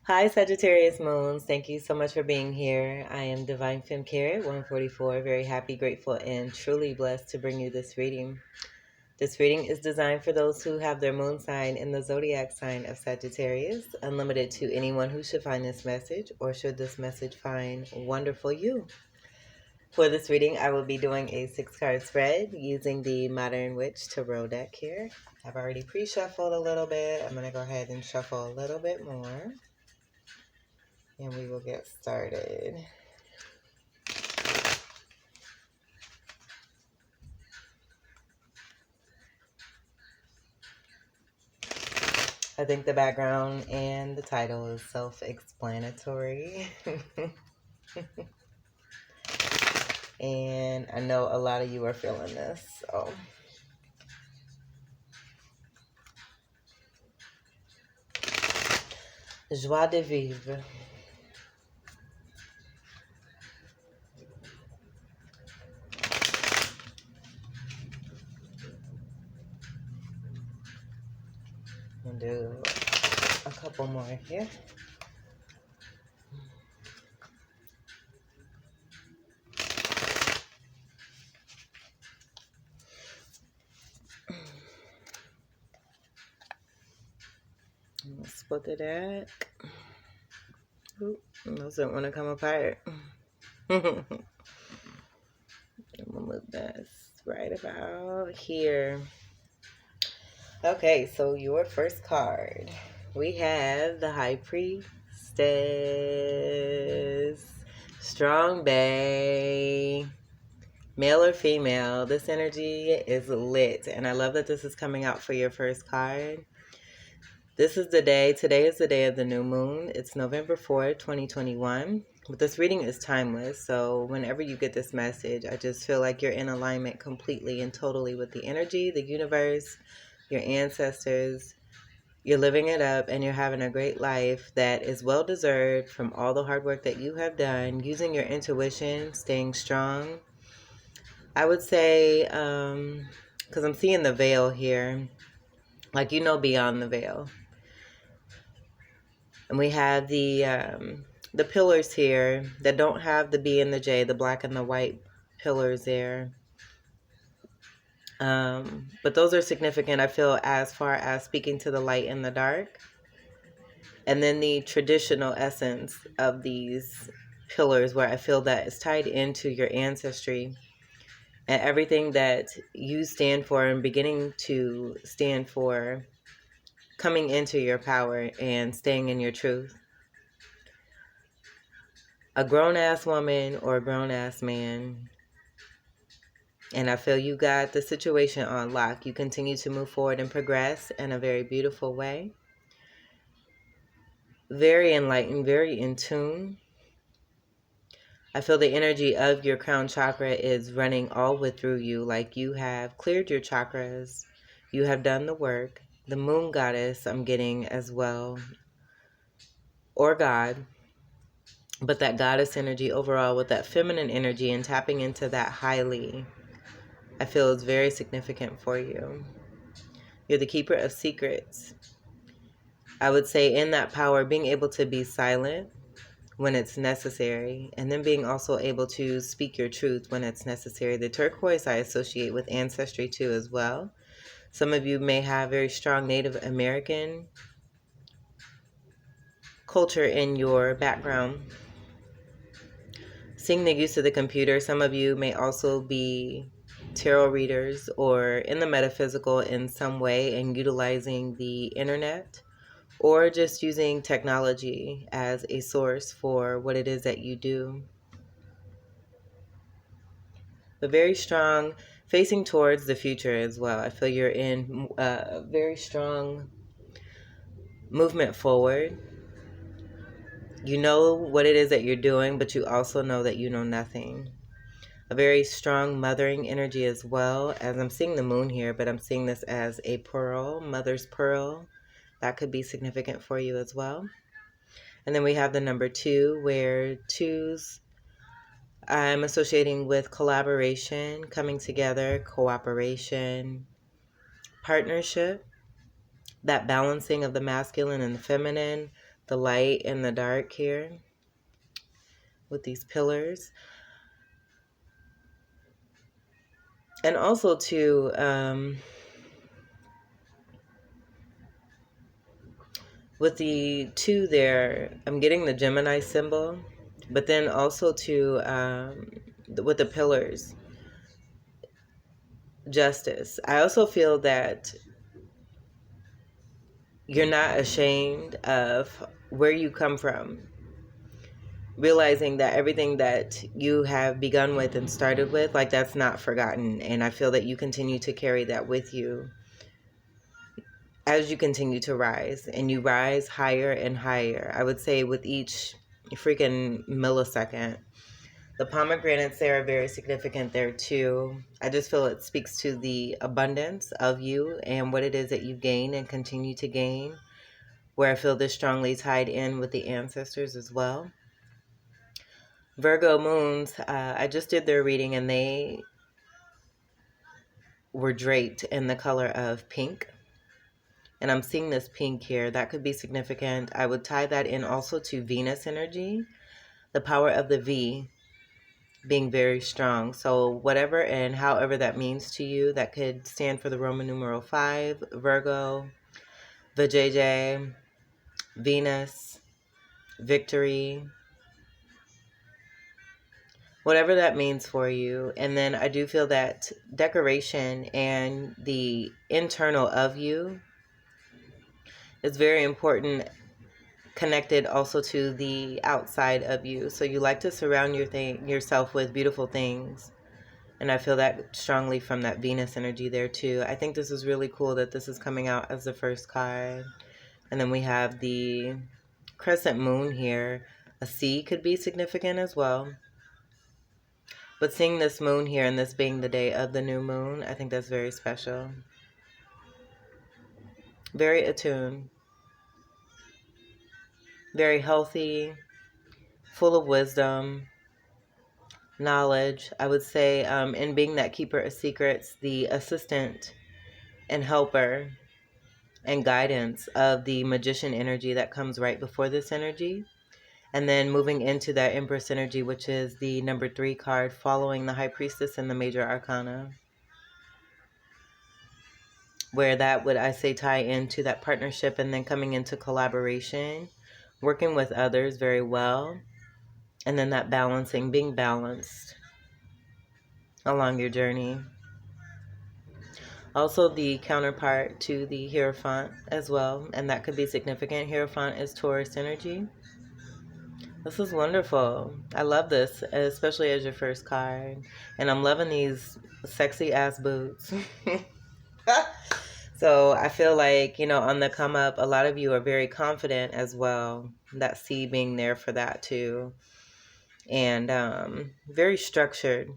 Hi, Sagittarius moons. Thank you so much for being here. I am Divine Femme Carrot 144. Very happy, grateful, and truly blessed to bring you this reading. This reading is designed for those who have their moon sign in the zodiac sign of Sagittarius, unlimited to anyone who should find this message or should this message find wonderful you. For this reading, I will be doing a 6-card spread using the Modern Witch Tarot deck here. I've already pre-shuffled a little bit. I'm going to go ahead and shuffle a little bit more. And we will get started. I think the background and the title is self-explanatory. And I know a lot of you are feeling this, so. Joie de vivre. I'll do a couple more here. Let's split the deck. Oop, those don't want to come apart. I'm going to move this right about here. Okay, so your first card. We have the High Priestess. Strong Bae. Male or female, this energy is lit. And I love that this is coming out for your first card. This is the day. Today is the day of the new moon. It's November 4th, 2021. But this reading is timeless. So whenever you get this message, I just feel like you're in alignment completely and totally with the energy, the universe, your ancestors. You're living it up and you're having a great life that is well deserved from all the hard work that you have done, using your intuition, staying strong. I would say, because I'm seeing the veil here, like, beyond the veil. And we have the pillars here that don't have the B and the J, the black and the white pillars there. But those are significant, I feel, as far as speaking to the light and the dark. And then the traditional essence of these pillars, where I feel that it's tied into your ancestry and everything that you stand for and beginning to stand for, coming into your power and staying in your truth. A grown-ass woman or a grown-ass man, and I feel you got the situation on lock. You continue to move forward and progress in a very beautiful way. Very enlightened, very in tune. I feel the energy of your crown chakra is running all the way through you, like you have cleared your chakras. You have done the work. The moon goddess I'm getting as well, or God, but that goddess energy overall with that feminine energy and tapping into that highly, I feel is very significant for you. You're the keeper of secrets. I would say in that power, being able to be silent when it's necessary, and then being also able to speak your truth when it's necessary. The turquoise I associate with ancestry too as well. Some of you may have very strong Native American culture in your background. Seeing the use of the computer, some of you may also be tarot readers or in the metaphysical in some way and utilizing the internet, or just using technology as a source for what it is that you do. But very strong, facing towards the future as well. I feel you're in a very strong movement forward. You know what it is that you're doing, but you also know that you know nothing. A very strong mothering energy as well, as I'm seeing the moon here, but I'm seeing this as a pearl, mother's pearl. That could be significant for you as well. And then we have the number 2, where 2s I'm associating with collaboration, coming together, cooperation, partnership, that balancing of the masculine and the feminine, the light and the dark here with these pillars. And also too, with the 2 there, I'm getting the Gemini symbol, but then also too, with the pillars, justice. I also feel that you're not ashamed of where you come from, realizing that everything that you have begun with and started with, like, that's not forgotten. And I feel that you continue to carry that with you as you continue to rise, and you rise higher and higher. I would say with each freaking millisecond. The pomegranates there are very significant there too. I just feel it speaks to the abundance of you and what it is that you gain and continue to gain, where I feel this strongly tied in with the ancestors as well. Virgo moons, I just did their reading and they were draped in the color of pink. And I'm seeing this pink here. That could be significant. I would tie that in also to Venus energy, the power of the V being very strong. So whatever and however that means to you, that could stand for the Roman numeral 5, Virgo, Vajayjay, Venus, victory, whatever that means for you. And then I do feel that decoration and the internal of you is very important, connected also to the outside of you. So you like to surround yourself with beautiful things. And I feel that strongly from that Venus energy there too. I think this is really cool that this is coming out as the first card. And then we have the crescent moon here. A sea could be significant as well. But seeing this moon here and this being the day of the new moon, I think that's very special. Very attuned. Very healthy. Full of wisdom. Knowledge. I would say in being that keeper of secrets, the assistant and helper and guidance of the magician energy that comes right before this energy. And then moving into that Empress energy, which is the number 3 card, following the High Priestess and the Major Arcana. Where that would, I say, tie into that partnership and then coming into collaboration, working with others very well. And then that balancing, being balanced along your journey. Also the counterpart to the Hierophant as well. And that could be significant. Hierophant is Taurus energy. This is wonderful. I love this, especially as your first card. And I'm loving these sexy ass boots. So I feel like, you know, on the come up, a lot of you are very confident as well. That C being there for that too. And very structured.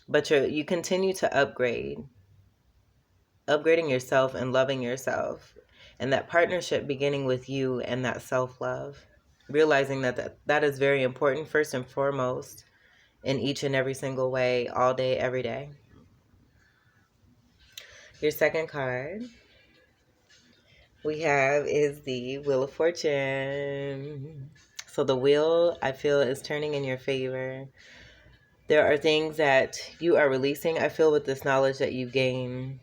But you continue to upgrade. Upgrading yourself and loving yourself. And that partnership beginning with you and that self-love. Realizing that is very important, first and foremost, in each and every single way, all day, every day. Your second card we have is the Wheel of Fortune. So the wheel, I feel, is turning in your favor. There are things that you are releasing, I feel, with this knowledge that you gain.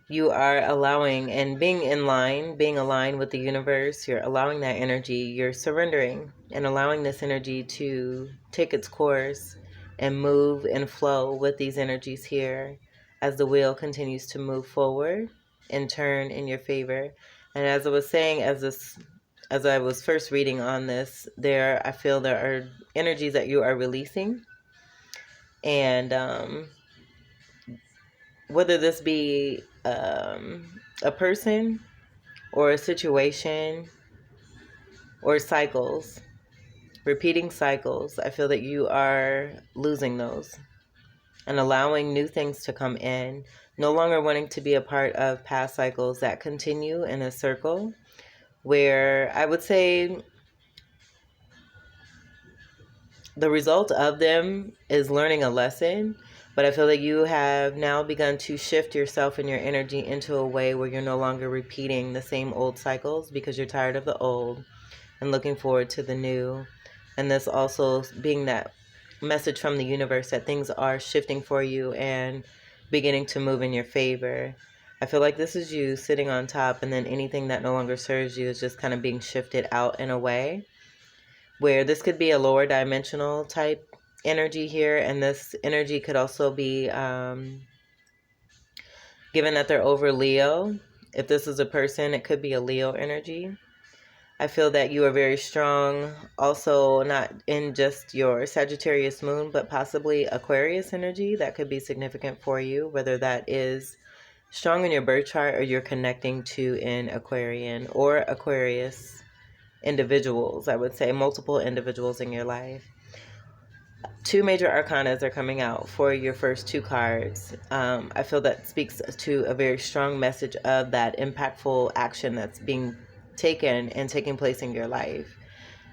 You are allowing and being aligned with the universe. You're allowing that energy. You're surrendering and allowing this energy to take its course and move and flow with these energies here as the wheel continues to move forward and turn in your favor. And as I was saying, as I was first reading on this, I feel there are energies that you are releasing. And whether this be a person or a situation or cycles, repeating cycles, I feel that you are losing those and allowing new things to come in, no longer wanting to be a part of past cycles that continue in a circle where I would say the result of them is learning a lesson, But I feel that you have now begun to shift yourself and your energy into a way where you're no longer repeating the same old cycles because you're tired of the old and looking forward to the new. And this also being that message from the universe that things are shifting for you and beginning to move in your favor. I feel like this is you sitting on top, and then anything that no longer serves you is just kind of being shifted out in a way where this could be a lower dimensional type energy here. And this energy could also be, given that they're over Leo, if this is a person, it could be a Leo energy. I feel that you are very strong, also not in just your Sagittarius moon, but possibly Aquarius energy. That could be significant for you, whether that is strong in your birth chart or you're connecting to an Aquarian or Aquarius individuals. I would say multiple individuals in your life. Two major arcanas are coming out for your first two cards. I feel that speaks to a very strong message of that impactful action that's being taken and taking place in your life.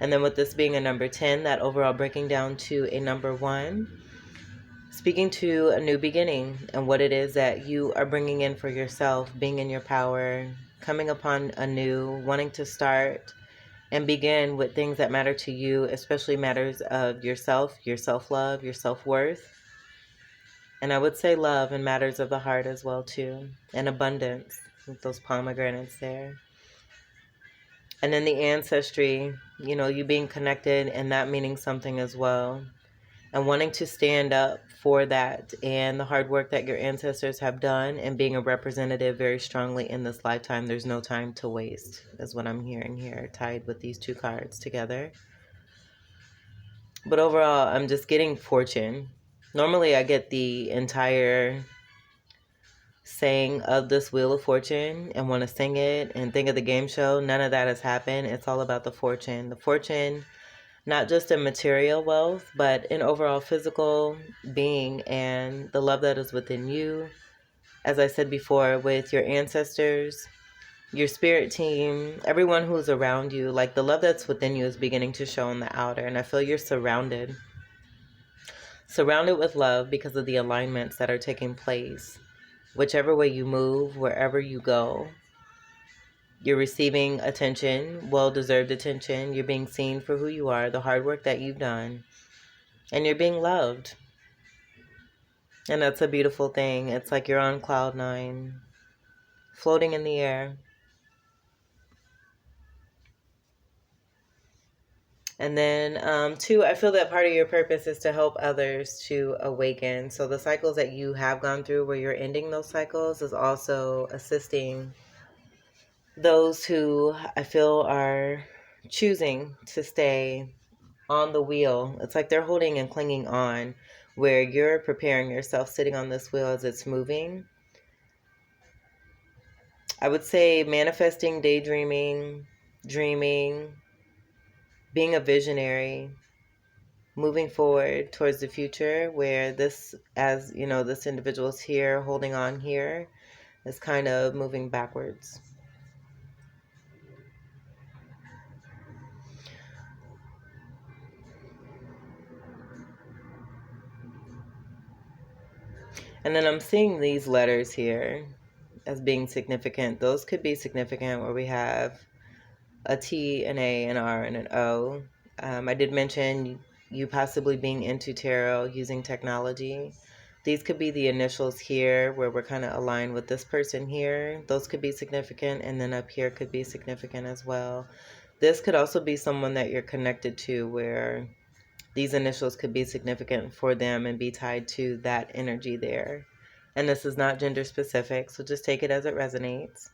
And then with this being a number 10, that overall breaking down to a number 1, speaking to a new beginning and what it is that you are bringing in for yourself, being in your power, coming upon a new, wanting to start and begin with things that matter to you, especially matters of yourself, your self-love, your self-worth. And I would say love and matters of the heart as well too, and abundance with those pomegranates there. And then the ancestry, you being connected and that meaning something as well. And wanting to stand up for that and the hard work that your ancestors have done and being a representative very strongly in this lifetime. There's no time to waste is what I'm hearing here, tied with these two cards together. But overall, I'm just getting fortune. Normally, I get the entire saying of this Wheel of Fortune and want to sing it and think of the game show. None of that has happened. It's all about the fortune. The fortune, not just in material wealth, but in overall physical being and the love that is within you. As I said before, with your ancestors, your spirit team, everyone who's around you, like the love that's within you is beginning to show in the outer. And I feel you're surrounded with love because of the alignments that are taking place. Whichever way you move, wherever you go, you're receiving attention, well-deserved attention. You're being seen for who you are, the hard work that you've done, and you're being loved. And that's a beautiful thing. It's like you're on cloud 9, floating in the air. And then, 2, I feel that part of your purpose is to help others to awaken. So the cycles that you have gone through where you're ending those cycles is also assisting those who I feel are choosing to stay on the wheel. It's like they're holding and clinging on, where you're preparing yourself, sitting on this wheel as it's moving. I would say manifesting, daydreaming, dreaming, being a visionary, moving forward towards the future, where this, as you know, this individual's here, holding on here, is kind of moving backwards. And then I'm seeing these letters here as being significant. Those could be significant where we have a T, an A, an R, and an O. I did mention you possibly being into tarot using technology. These could be the initials here where we're kind of aligned with this person here. Those could be significant. And then up here could be significant as well. This could also be someone that you're connected to where these initials could be significant for them and be tied to that energy there. And this is not gender specific, so just take it as it resonates.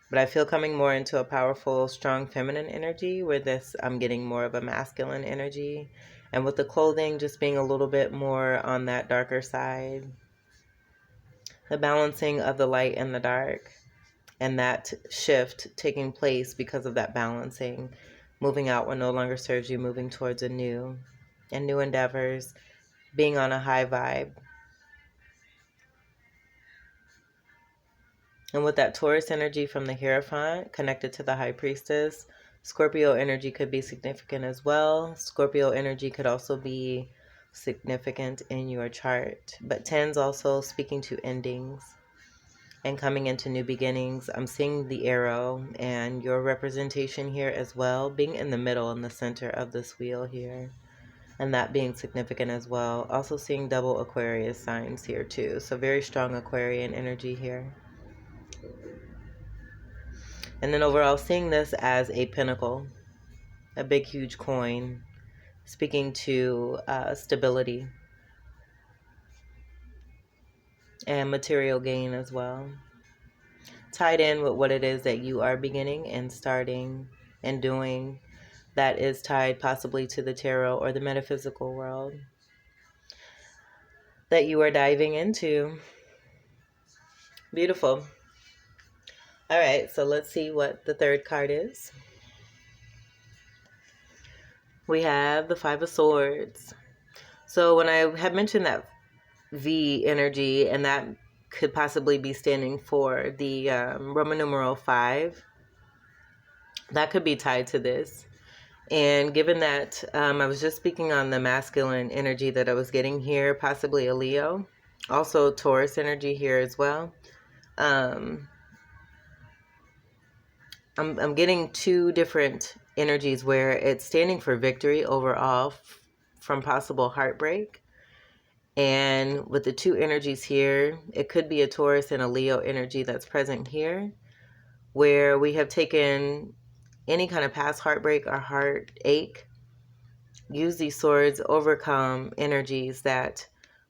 But I feel coming more into a powerful, strong feminine energy where this, I'm getting more of a masculine energy. And with the clothing just being a little bit more on that darker side. The balancing of the light and the dark. And that shift taking place because of that balancing. Moving out what no longer serves you, moving towards a new and new endeavors, being on a high vibe. And with that Taurus energy from the Hierophant connected to the High Priestess, Scorpio energy could be significant as well. Scorpio energy could also be significant in your chart. But 10's also speaking to endings and coming into new beginnings. I'm seeing the arrow and your representation here as well, being in the middle, in the center of this wheel here, and that being significant as well. Also seeing double Aquarius signs here too, so very strong Aquarian energy here. And then overall seeing this as a pinnacle, a big huge coin, speaking to stability and material gain as well, tied in with what it is that you are beginning and starting and doing, that is tied possibly to the tarot or the metaphysical world that you are diving into. Beautiful. All right, so let's see what the third card is. We have the Five of Swords. So when I had mentioned that V energy, and that could possibly be standing for the Roman numeral 5, that could be tied to this. And given that I was just speaking on the masculine energy that I was getting here, possibly a Leo, also Taurus energy here as well. I'm getting two different energies where it's standing for victory overall from possible heartbreak. And with the two energies here, it could be a Taurus and a Leo energy that's present here, where we have taken any kind of past heartbreak or heartache, use these swords, overcome energies that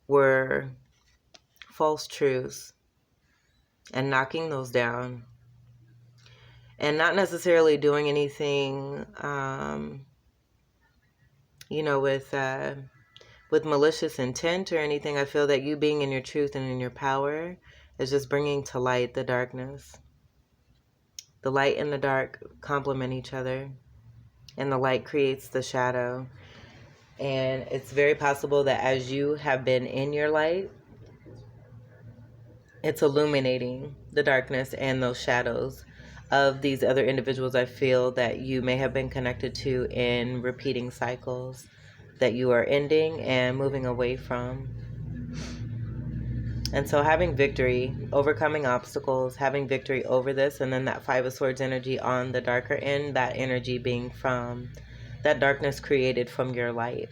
were false truths, and knocking those down. And not necessarily doing anything, with malicious intent or anything. I feel that you being in your truth and in your power is just bringing to light the darkness. The light and the dark complement each other, and the light creates the shadow. And it's very possible that as you have been in your light, it's illuminating the darkness and those shadows of these other individuals I feel that you may have been connected to in repeating cycles that you are ending and moving away from. And so having victory, overcoming obstacles, having victory over this, and then that Five of Swords energy on the darker end, that energy being from that darkness created from your light.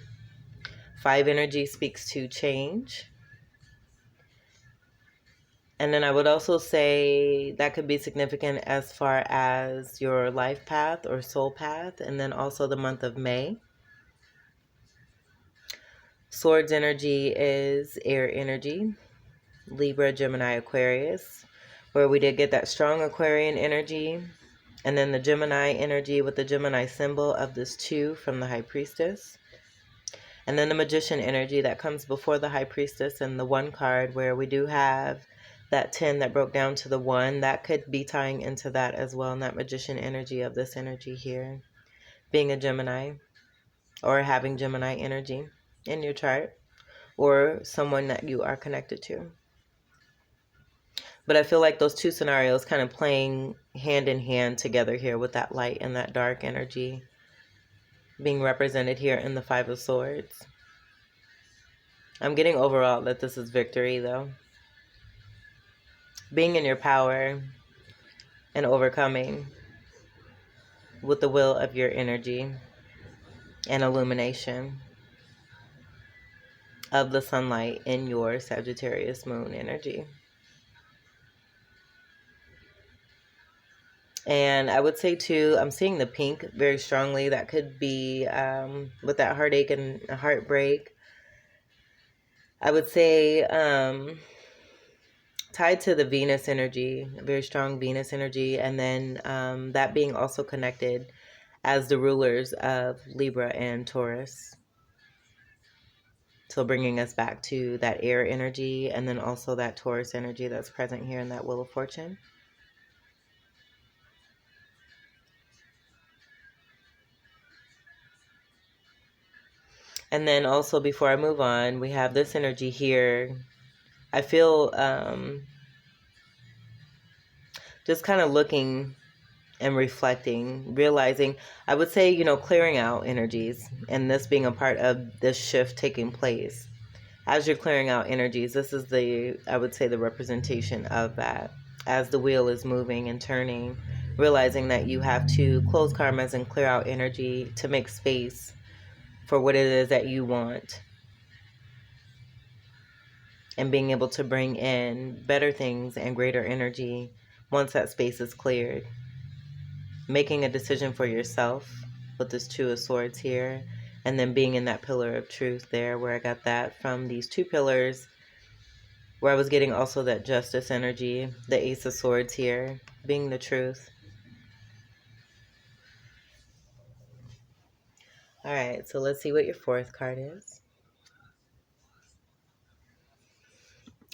5 energy speaks to change. And then I would also say that could be significant as far as your life path or soul path, and then also the month of May. Swords energy is air energy, Libra, Gemini, Aquarius, where we did get that strong Aquarian energy, and then the Gemini energy with the Gemini symbol of this 2 from the High Priestess, and then the Magician energy that comes before the High Priestess, and the 1 card where we do have that 10 that broke down to the 1, that could be tying into that as well, and that Magician energy of this energy here, being a Gemini or having Gemini energy in your chart or someone that you are connected to. But I feel like those 2 scenarios kind of playing hand in hand together here with that light and that dark energy being represented here in the 5 of Swords. I'm getting overall that this is victory though. Being in your power and overcoming with the will of your energy and illumination of the sunlight in your Sagittarius moon energy. And I would say too, I'm seeing the pink very strongly. That could be with that heartache and heartbreak. I would say tied to the Venus energy, very strong Venus energy. And then that being also connected as the rulers of Libra and Taurus. So bringing us back to that air energy, and then also that Taurus energy that's present here in that Wheel of Fortune. And then also before I move on, we have this energy here. I feel just kind of looking and reflecting, realizing, I would say, clearing out energies, and this being a part of this shift taking place. As you're clearing out energies, this is I would say, the representation of that. As the wheel is moving and turning, realizing that you have to close karmas and clear out energy to make space for what it is that you want. And being able to bring in better things and greater energy once that space is cleared. Making a decision for yourself with this Two of Swords here, and then being in that pillar of truth there, where I got that from these two pillars, where I was getting also that justice energy, the Ace of Swords here, being the truth. All right, so let's see what your fourth card is.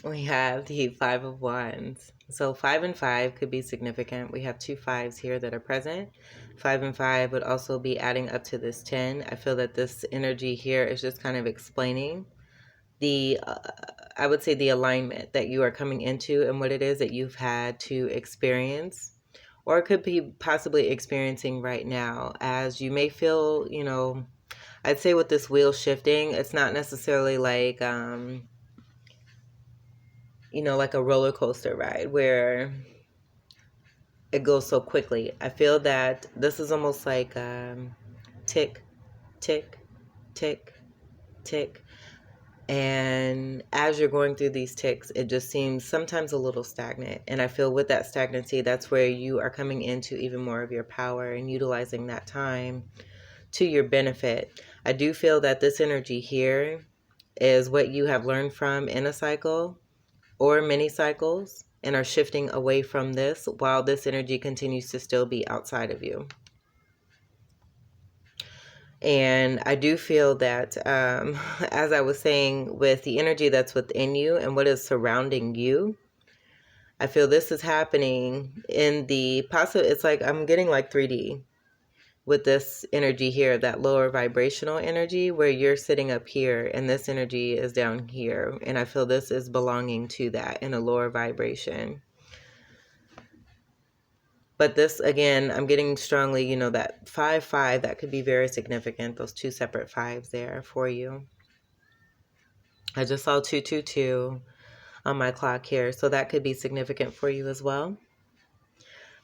We have the Five of Wands. So 5 and 5 could be significant. We have two fives here that are present. 5 and 5 would also be adding up to this 10. I feel that this energy here is just kind of explaining the, I would say, the alignment that you are coming into and what it is that you've had to experience, or could be possibly experiencing right now, as you may feel, I'd say with this wheel shifting, it's not necessarily like, like a roller coaster ride where it goes so quickly. I feel that this is almost like tick, tick, tick, tick. And as you're going through these ticks, it just seems sometimes a little stagnant. And I feel with that stagnancy, that's where you are coming into even more of your power and utilizing that time to your benefit. I do feel that this energy here is what you have learned from in a cycle or many cycles, and are shifting away from this while this energy continues to still be outside of you. And I do feel that, as I was saying, with the energy that's within you and what is surrounding you, I feel this is happening in the it's like I'm getting like 3D with this energy here, that lower vibrational energy, where you're sitting up here and this energy is down here. And I feel this is belonging to that in a lower vibration. But this, again, I'm getting strongly, that 5-5, that could be very significant. Those two separate fives there for you. I just saw 222 on my clock here. So that could be significant for you as well.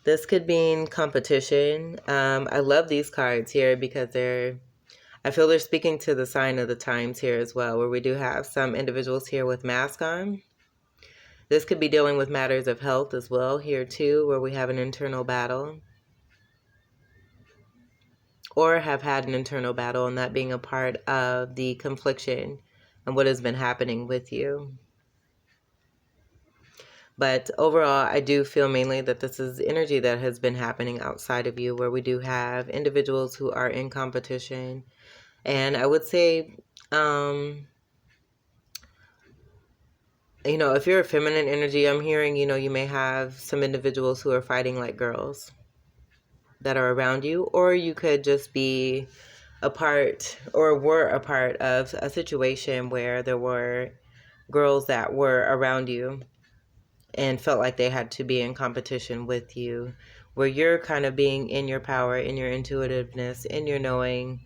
This could mean competition. I love these cards here because I feel they're speaking to the sign of the times here as well, where we do have some individuals here with masks on. This could be dealing with matters of health as well here too, where we have an internal battle. Or have had an internal battle, and that being a part of the confliction and what has been happening with you. But overall, I do feel mainly that this is energy that has been happening outside of you, where we do have individuals who are in competition. And I would say, if you're a feminine energy, I'm hearing, you may have some individuals who are fighting like girls that are around you, or you could just be a part or were a part of a situation where there were girls that were around you and felt like they had to be in competition with you, where you're kind of being in your power, in your intuitiveness, in your knowing,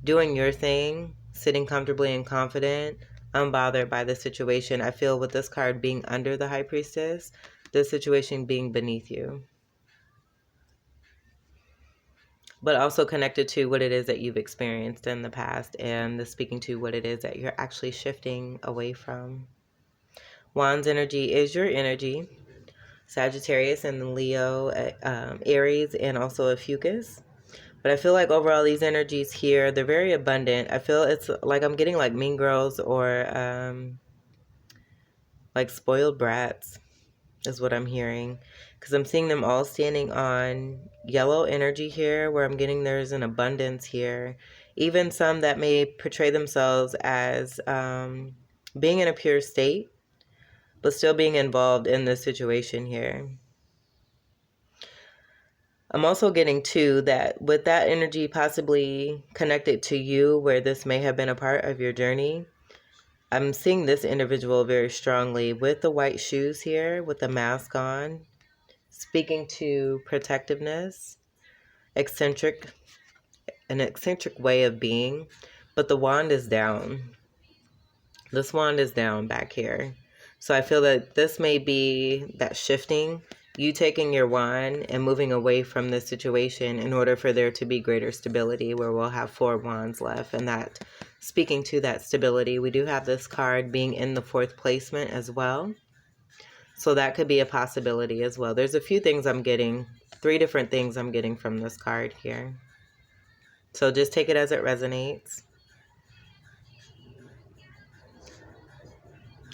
doing your thing, sitting comfortably and confident, unbothered by the situation. I feel with this card being under the High Priestess, the situation being beneath you. But also connected to what it is that you've experienced in the past, and the speaking to what it is that you're actually shifting away from. Wands energy is your energy. Sagittarius and Leo, Aries, and also a Fucus. But I feel like overall these energies here, they're very abundant. I feel it's like I'm getting like mean girls or like spoiled brats is what I'm hearing. Because I'm seeing them all standing on yellow energy here, where I'm getting there's an abundance here. Even some that may portray themselves as being in a pure state, but still being involved in this situation here. I'm also getting too that with that energy possibly connected to you, where this may have been a part of your journey, I'm seeing this individual very strongly with the white shoes here, with the mask on, speaking to protectiveness, eccentric, an eccentric way of being, but the wand is down. This wand is down back here. So I feel that this may be that shifting, you taking your wand and moving away from this situation in order for there to be greater stability, where we'll have 4 wands left. And that, speaking to that stability, we do have this card being in the 4th placement as well. So that could be a possibility as well. There's a few things I'm getting, 3 different things I'm getting from this card here. So just take it as it resonates.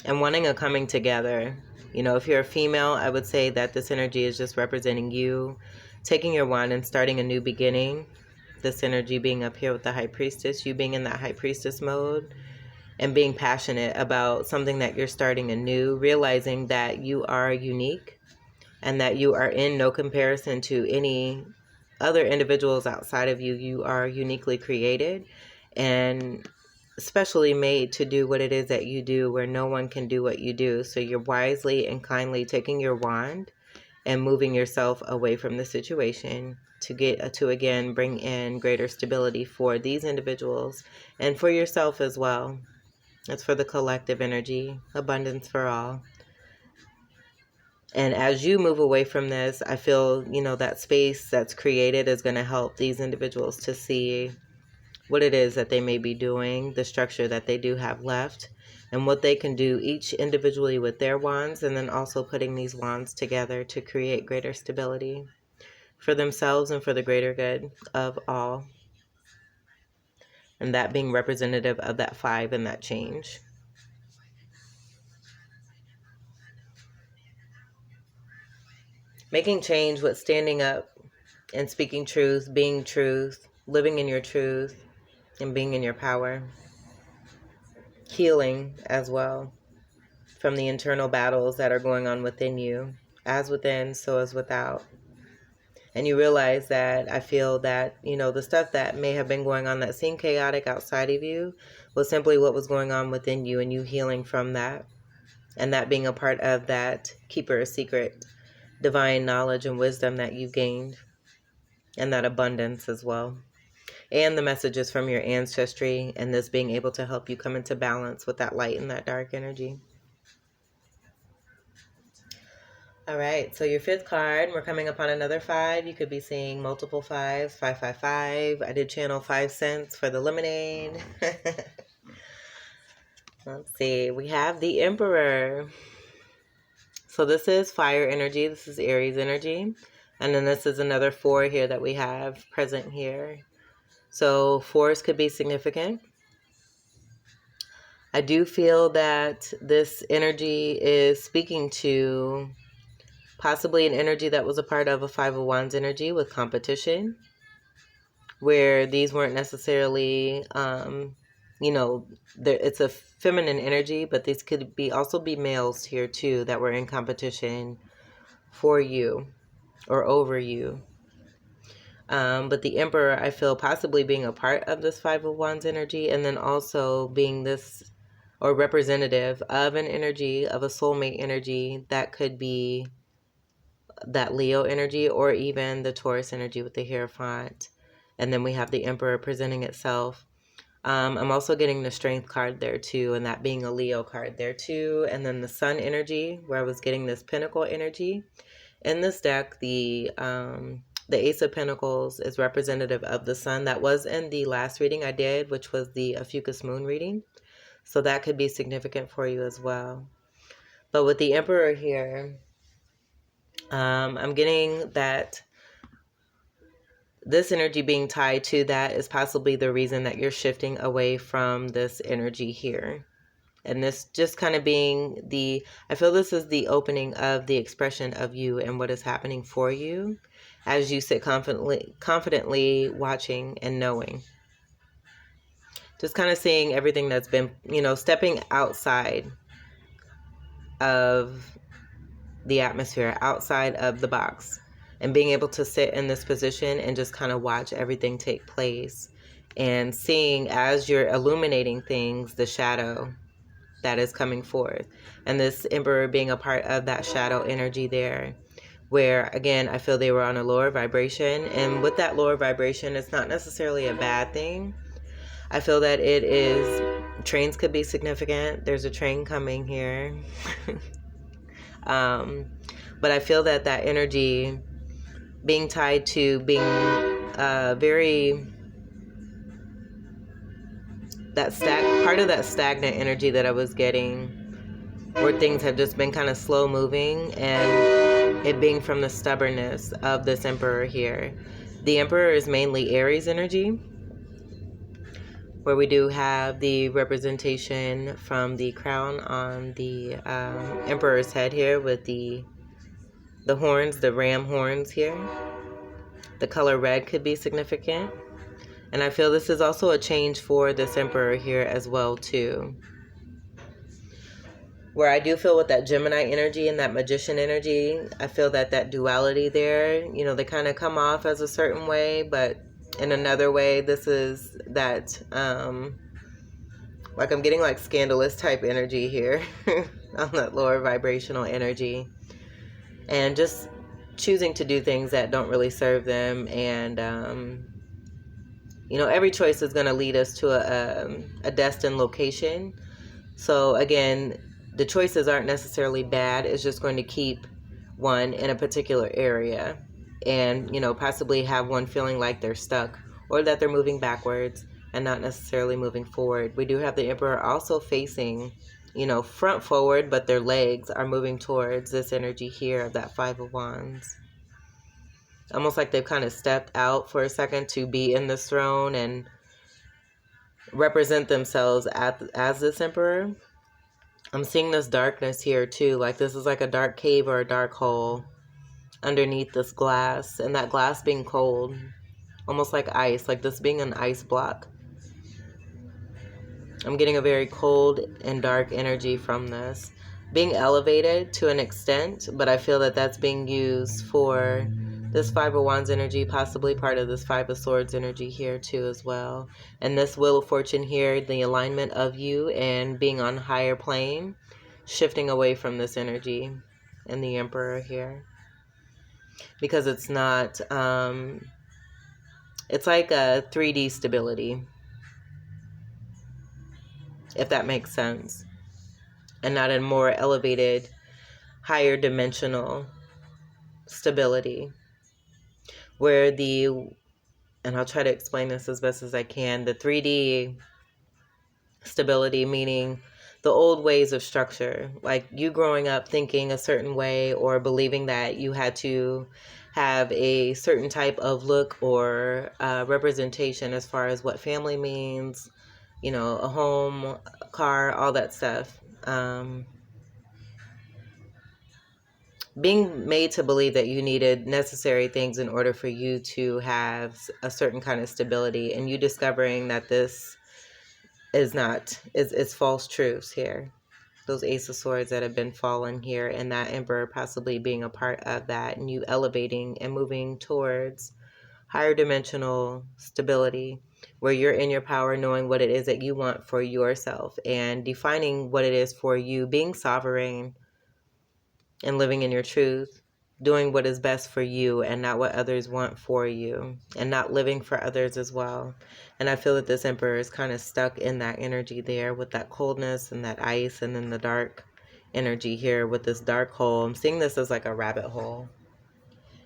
And wanting a coming together. You know, if you're a female, I would say that this energy is just representing you taking your wand and starting a new beginning. This energy being up here with the High Priestess, you being in that High Priestess mode and being passionate about something that you're starting anew, realizing that you are unique and that you are in no comparison to any other individuals outside of you. You are uniquely created and especially made to do what it is that you do, where no one can do what you do. So you're wisely and kindly taking your wand and moving yourself away from the situation to get to again bring in greater stability for these individuals and for yourself as well. It's for the collective energy, abundance for all. And as you move away from this, I feel, you know, that space that's created is going to help these individuals to see what it is that they may be doing, the structure that they do have left, and what they can do each individually with their wands, and then also putting these wands together to create greater stability for themselves and for the greater good of all. And that being representative of that 5 and that change. Making change with standing up and speaking truth, being truth, living in your truth, and being in your power. Healing as well from the internal battles that are going on within you. As within, so as without. And you realize that I feel that, you know, the stuff that may have been going on that seemed chaotic outside of you was simply what was going on within you, and you healing from that. And that being a part of that keeper secret, divine knowledge and wisdom that you've gained. And that abundance as well. And the messages from your ancestry, and this being able to help you come into balance with that light and that dark energy. All right, so your 5th card, we're coming up on another 5. You could be seeing multiple 5s, 555. I did channel 5 cents for the lemonade. Let's see, we have the Emperor. So this is fire energy, this is Aries energy. And then this is another 4 here that we have present here. So 4s could be significant. I do feel that this energy is speaking to possibly an energy that was a part of a 5 of Wands energy with competition, where these weren't necessarily, you know, it's a feminine energy, but these could be also be males here too that were in competition for you or over you. But the Emperor, I feel possibly being a part of this 5 of Wands energy, and then also being this or representative of an energy, of a soulmate energy that could be that Leo energy or even the Taurus energy with the Hierophant. And then we have the Emperor presenting itself. I'm also getting the Strength card there too, and that being a Leo card there too. And then the Sun energy, where I was getting this Pentacle energy. In this deck, the Ace of Pentacles is representative of the Sun. That was in the last reading I did, which was the Fucus Moon reading. So that could be significant for you as well. But with the Emperor here, I'm getting that this energy being tied to that is possibly the reason that you're shifting away from this energy here. And this just kind of being I feel this is the opening of the expression of you and what is happening for you as you sit confidently watching and knowing. Just kind of seeing everything that's been, you know, stepping outside of the atmosphere, outside of the box, and being able to sit in this position and just kind of watch everything take place and seeing as you're illuminating things, the shadow that is coming forth. And this Emperor being a part of that shadow energy there, where, again, I feel they were on a lower vibration. And with that lower vibration, it's not necessarily a bad thing. I feel that it is, trains could be significant. There's a train coming here. But I feel that that energy being tied to being very, part of that stagnant energy that I was getting, where things have just been kind of slow moving, and it being from the stubbornness of this emperor here. The emperor is mainly Aries energy, where we do have the representation from the crown on the emperor's head here with the horns, the ram horns here. The color red could be significant. And I feel this is also a change for this emperor here as well too. Where I do feel with that Gemini energy and that magician energy, I feel that that duality there, you know, they kind of come off as a certain way, but in another way, this is that, like I'm getting like scandalous type energy here on that lower vibrational energy. And just choosing to do things that don't really serve them. And, you know, every choice is going to lead us to a destined location. So again, the choices aren't necessarily bad. It's just going to keep one in a particular area and, you know, possibly have one feeling like they're stuck or that they're moving backwards and not necessarily moving forward. We do have the emperor also facing, you know, front forward, but their legs are moving towards this energy here of that Five of Wands. Almost like they've kind of stepped out for a second to be in this throne and represent themselves as this emperor. I'm seeing this darkness here too, like this is like a dark cave or a dark hole underneath this glass, and that glass being cold, almost like ice, like this being an ice block. I'm getting a very cold and dark energy from this. Being elevated to an extent, but I feel that that's being used for this Five of Wands energy, possibly part of this Five of Swords energy here too as well. And this Wheel of Fortune here, the alignment of you and being on higher plane, shifting away from this energy and the Emperor here. Because it's not, it's like a 3D stability, if that makes sense. And not a more elevated, higher dimensional stability. Where the, and I'll try to explain this as best as I can, the 3D stability meaning the old ways of structure, like you growing up thinking a certain way or believing that you had to have a certain type of look or representation as far as what family means, you know, a home, a car, all that stuff. Being made to believe that you needed necessary things in order for you to have a certain kind of stability, and you discovering that this is not, is false truths here. Those Ace of Swords that have been fallen here, and that Emperor possibly being a part of that, and you elevating and moving towards higher dimensional stability, where you're in your power, knowing what it is that you want for yourself, and defining what it is for you, being sovereign, and living in your truth, doing what is best for you and not what others want for you, and not living for others as well. And I feel that this Emperor is kind of stuck in that energy there with that coldness and that ice, and then the dark energy here with this dark hole. I'm seeing this as like a rabbit hole,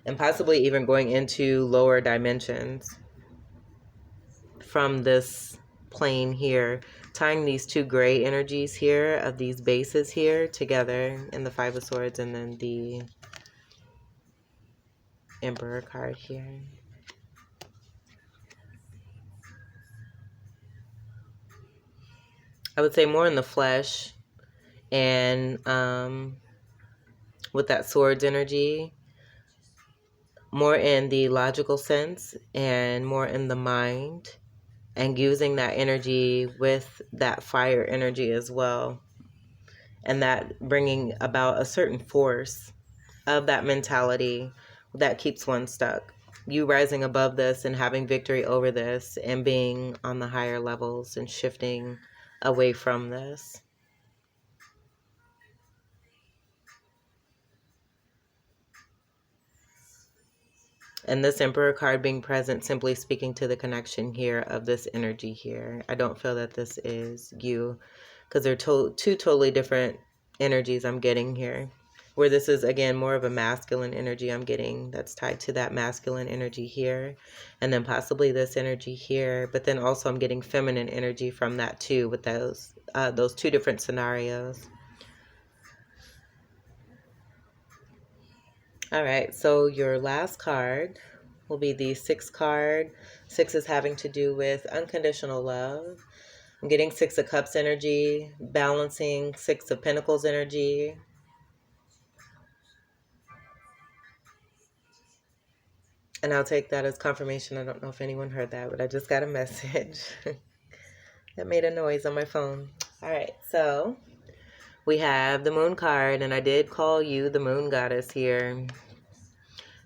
and possibly even going into lower dimensions from this plane here, tying these two gray energies here of these bases here together in the Five of Swords, and then the Emperor card here. I would say more in the flesh, and with that Swords energy, more in the logical sense and more in the mind, and using that energy with that fire energy as well, and that bringing about a certain force of that mentality that keeps one stuck. You rising above this and having victory over this and being on the higher levels and shifting away from this. And this Emperor card being present, simply speaking to the connection here of this energy here. I don't feel that this is you, because they're two totally different energies I'm getting here. Where this is, again, more of a masculine energy I'm getting that's tied to that masculine energy here. And then possibly this energy here. But then also I'm getting feminine energy from that too, with those two different scenarios. All right, so your last card will be the 6 card. 6 is having to do with unconditional love. I'm getting 6 of Cups energy, balancing 6 of Pentacles energy. And I'll take that as confirmation. I don't know if anyone heard that, but I just got a message that made a noise on my phone. All right, so we have the Moon card, and I did call you the Moon Goddess here.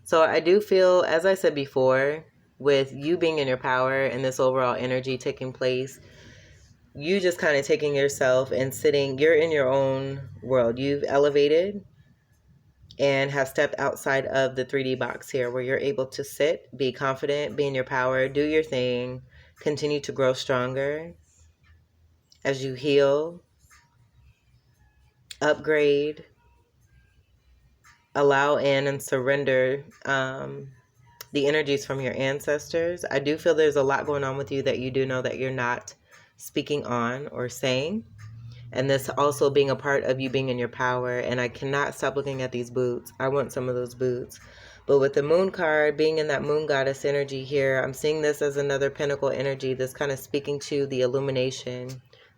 So I do feel, as I said before, with you being in your power and this overall energy taking place, you just kind of taking yourself and sitting, you're in your own world. You've elevated and have stepped outside of the 3D box here, where you're able to sit, be confident, be in your power, do your thing, continue to grow stronger as you heal, upgrade, allow in and surrender the energies from your ancestors. I do feel there's a lot going on with you that you do know that you're not speaking on or saying. And this also being a part of you being in your power. And I cannot stop looking at these boots. I want some of those boots. But with the Moon card, being in that Moon Goddess energy here, I'm seeing this as another Pentacle energy that's kind of speaking to the illumination.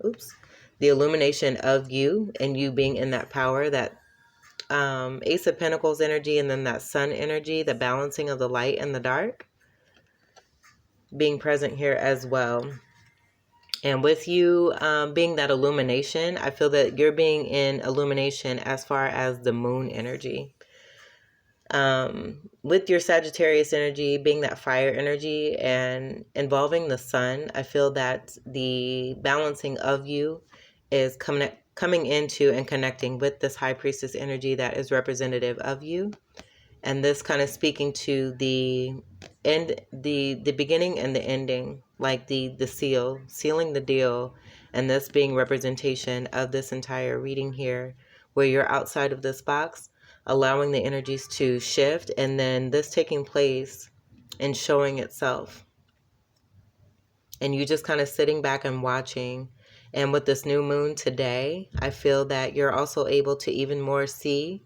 Oops. The illumination of you and you being in that power, that Ace of Pentacles energy, and then that Sun energy, the balancing of the light and the dark being present here as well. And with you being that illumination, I feel that you're being in illumination as far as the moon energy. With your Sagittarius energy being that fire energy and involving the sun, I feel that the balancing of you is coming into and connecting with this High Priestess energy that is representative of you. And this kind of speaking to the end, the beginning and the ending, like the sealing the deal, and this being representation of this entire reading here, where you're outside of this box, allowing the energies to shift, and then this taking place and showing itself. And you just kind of sitting back and watching. And with this new moon today, I feel that you're also able to even more see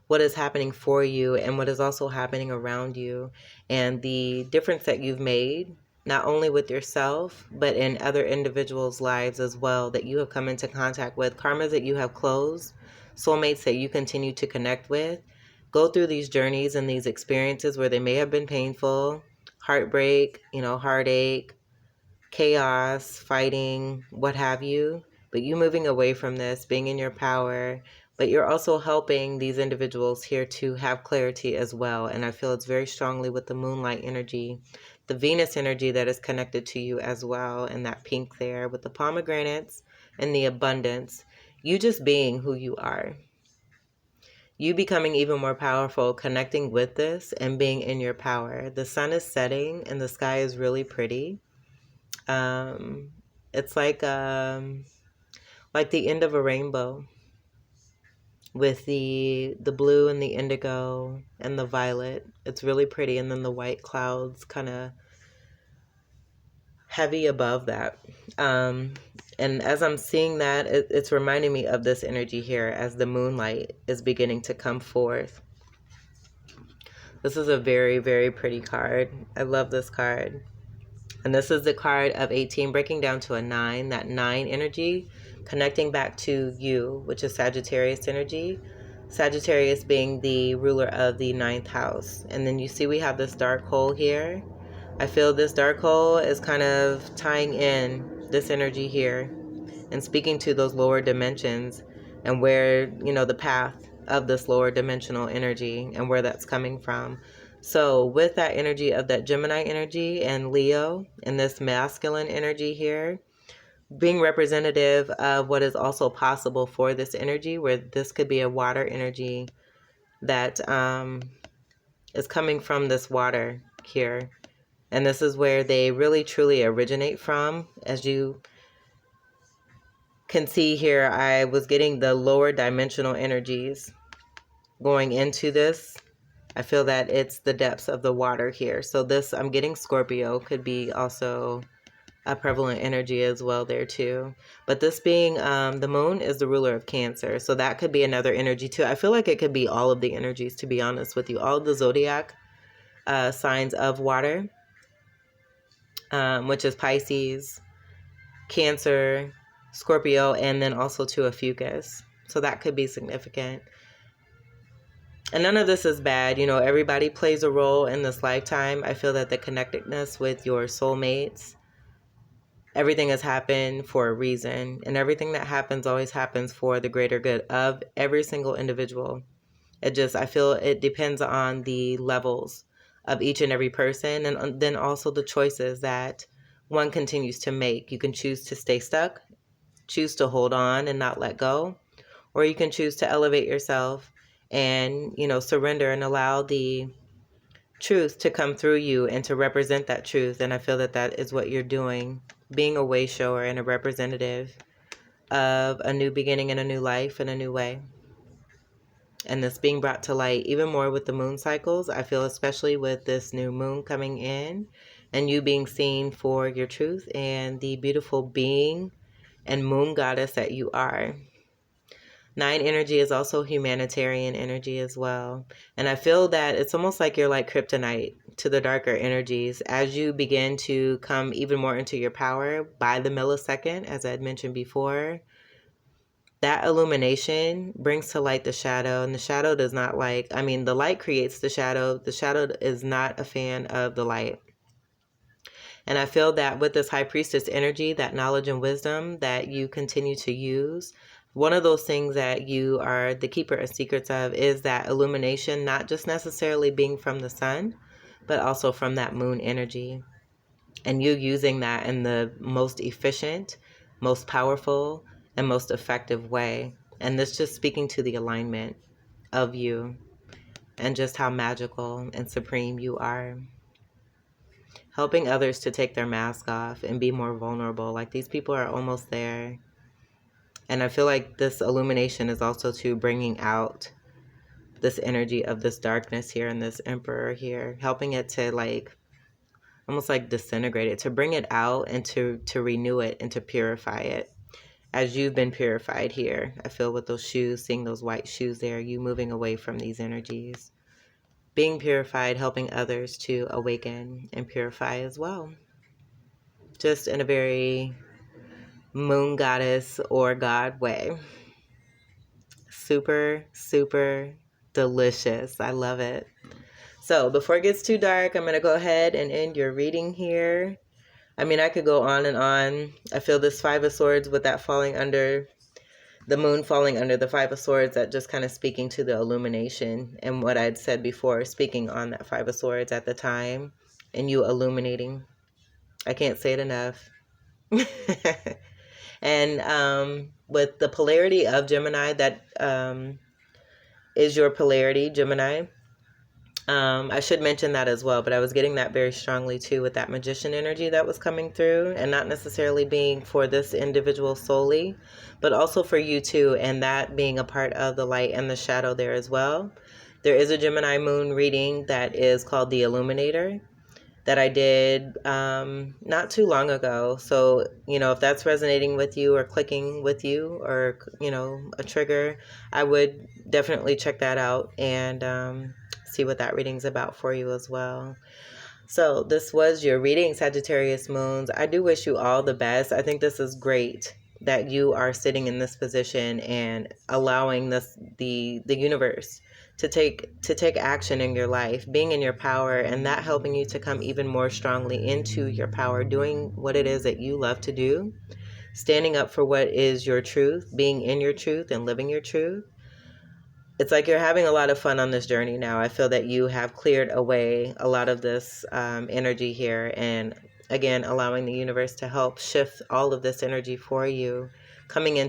what is happening for you and what is also happening around you, and the difference that you've made, not only with yourself, but in other individuals' lives as well, that you have come into contact with, karmas that you have closed, soulmates that you continue to connect with, go through these journeys and these experiences where they may have been painful, heartbreak, heartache, chaos, fighting, what have you, but you moving away from this, being in your power. But you're also helping these individuals here to have clarity as well. And I feel it's very strongly with the moonlight energy, the Venus energy that is connected to you as well. And that pink there with the pomegranates and the abundance. You just being who you are. You becoming even more powerful, connecting with this and being in your power. The sun is setting and the sky is really pretty. It's like the end of a rainbow, with the blue and the indigo and the violet. It's really pretty. And then the white clouds kind of heavy above that. And as I'm seeing that, it's reminding me of this energy here as the moonlight is beginning to come forth. This is a very, very pretty card. I love this card. And this is the card of 18 breaking down to a 9, that 9 energy connecting back to you, which is Sagittarius energy. Sagittarius being the ruler of the 9th house. And then you see we have this dark hole here. I feel this dark hole is kind of tying in this energy here and speaking to those lower dimensions and where, the path of this lower dimensional energy and where that's coming from. So with that energy of that Gemini energy and Leo and this masculine energy here, being representative of what is also possible for this energy, where this could be a water energy that is coming from this water here. And this is where they really truly originate from. As you can see here, I was getting the lower dimensional energies going into this. I feel that it's the depths of the water here. So this, I'm getting Scorpio, could be also a prevalent energy as well there too. But this being the moon is the ruler of Cancer. So that could be another energy too. I feel like it could be all of the energies, to be honest with you. All of the zodiac signs of water, which is Pisces, Cancer, Scorpio, and then also to a Fucus. So that could be significant. And none of this is bad. You know, everybody plays a role in this lifetime. I feel that the connectedness with your soulmates, everything has happened for a reason. And everything that happens always happens for the greater good of every single individual. I feel it depends on the levels of each and every person. And then also the choices that one continues to make. You can choose to stay stuck, choose to hold on and not let go. Or you can choose to elevate yourself and, you know, surrender and allow the truth to come through you and to represent that truth. And I feel that that is what you're doing, being a way shower and a representative of a new beginning and a new life and a new way. And this being brought to light even more with the moon cycles. I feel especially with this new moon coming in and you being seen for your truth and the beautiful being and moon goddess that you are. 9 energy is also humanitarian energy as well. And I feel that it's almost like you're like kryptonite to the darker energies as you begin to come even more into your power by the millisecond, as I had mentioned before. That illumination brings to light the shadow, and the shadow does not like, I mean, the light creates the shadow. The shadow is not a fan of the light. And I feel that with this high priestess energy, that knowledge and wisdom that you continue to use, one of those things that you are the keeper of secrets of is that illumination, not just necessarily being from the sun, but also from that moon energy. And you using that in the most efficient, most powerful, and most effective way. And this just speaking to the alignment of you and just how magical and supreme you are. Helping others to take their mask off and be more vulnerable. Like these people are almost there. And I feel like this illumination is also to bringing out this energy of this darkness here and this emperor here, helping it to like almost like disintegrate it, to bring it out and to renew it and to purify it as you've been purified here. I feel with those shoes, seeing those white shoes there, you moving away from these energies, being purified, helping others to awaken and purify as well. Just in a very moon goddess or god way. Super, super delicious. I love it. So before it gets too dark, I'm going to go ahead and end your reading here. I mean, I could go on and on. I feel this Five of Swords with that falling under, the moon falling under the Five of Swords, that just kind of speaking to the illumination and what I'd said before, speaking on that Five of Swords at the time and you illuminating. I can't say it enough. And with the polarity of Gemini, that is your polarity, Gemini. I should mention that as well, but I was getting that very strongly too with that magician energy that was coming through, and not necessarily being for this individual solely, but also for you too, and that being a part of the light and the shadow there as well. There is a Gemini moon reading that is called the Illuminator that I did not too long ago. So, you know, if that's resonating with you or clicking with you or, you know, a trigger, I would definitely check that out and see what that reading's about for you as well. So this was your reading, Sagittarius moons. I do wish you all the best. I think this is great that you are sitting in this position and allowing the universe to take action in your life, being in your power, and that helping you to come even more strongly into your power, doing what it is that you love to do, standing up for what is your truth, being in your truth and living your truth. It's like you're having a lot of fun on this journey now. I feel that you have cleared away a lot of this energy here, and again, allowing the universe to help shift all of this energy for you, coming in